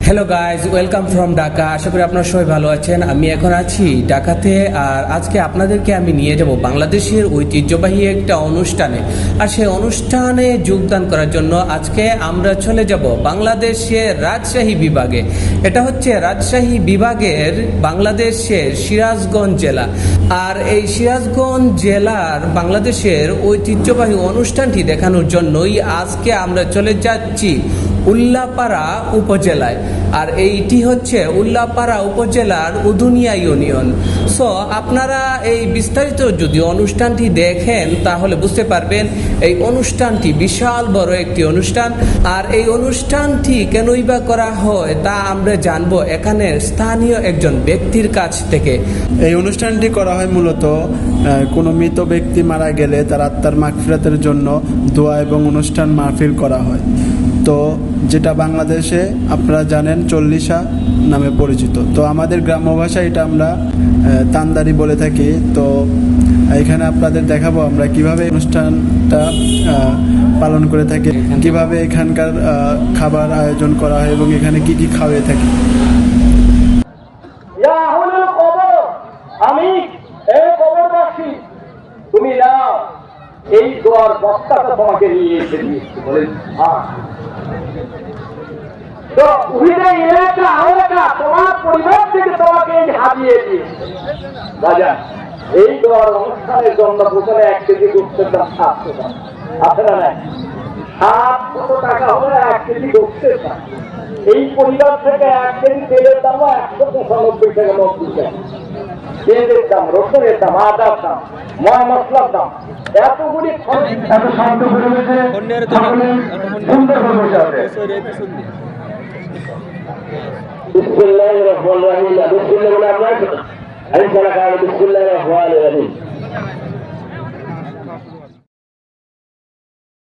Hello guys, welcome from Dhaka. আশা করি আপনারা সবাই ভালো আছেন। আমি এখন আছি ঢাকাতে, আর আজকে আপনাদেরকে আমি নিয়ে যাব বাংলাদেশের ঐতিহ্যবাহী একটা অনুষ্ঠানে। আর সেই অনুষ্ঠানে যোগদান করার জন্য আজকে আমরা চলে যাব বাংলাদেশের রাজশাহী বিভাগে। এটা হচ্ছে রাজশাহী বিভাগের বাংলাদেশের সিরাজগঞ্জ জেলা। আর এই সিরাজগঞ্জ জেলার বাংলাদেশের ঐতিহ্যবাহী অনুষ্ঠানটি দেখানোর জন্যই আজকে আমরা চলে যাচ্ছি উল্লাপাড়া উপজেলায়। আর এইটি হচ্ছে উল্লাপাড়া উপজেলার উদুনিয়া ইউনিয়ন। সো আপনারা এই বিস্তারিত যদি অনুষ্ঠানটি দেখেন তাহলে বুঝতে পারবেন এই অনুষ্ঠানটি বিশাল বড় একটি অনুষ্ঠান। আর এই অনুষ্ঠানটি কেনই বা করা হয় তা আমরা জানবো এখানে স্থানীয় একজন ব্যক্তির কাছ থেকে। এই অনুষ্ঠানটি করা হয় মূলত কোনো মৃত ব্যক্তি মারা গেলে তার আত্মার মাগফিরাতের জন্য দোয়া এবং অনুষ্ঠান মাহফিল করা হয়। তো যেটা বাংলাদেশে আপনারা জানেন চল্লিশা নামে পরিচিত। তো আমাদের গ্রাম্য ভাষায় এটা আমরা তান্দারি বলে থাকি। তো এখানে আপনাদের দেখাবো আমরা কিভাবে অনুষ্ঠানটা পালন করে থাকি, কিভাবে এখানকার খাবার আয়োজন করা হয় এবং এখানে কি কি খাওয়াই থাকি। আমি এই কবরবাসী, তুমি নাও এই দোয়ার বক্তাটা তোমাকে নিয়ে এসে দিয়েছি বলেন। তো তোমার পরিবার থেকে তোমাকে হারিয়ে দিয়েছে রাজা। এই দোয়ার অনুষ্ঠানের জন্য প্রথমে 1 কেজি গোস্তের দাম 700 টাকা। আপনারা নাই 700 টাকা হলে 1 কেজি গোস্তের দাম। এই পরিবার থেকে 1 কেজি তেলের দাম 195 টাকা 90 টাকা। পেঁয়াজের দাম, রসুনের দাম, আদার দাম, ময় মশলার দাম, এতগুলি এত শান্ত পরিবেশে সুন্দর পরিবেশে আছে। বিসমিল্লাহির রহমানির রহিম। বিসমিল্লাহ বলে আমরা আইন করা বিসমিল্লাহির রহমানির রহিম।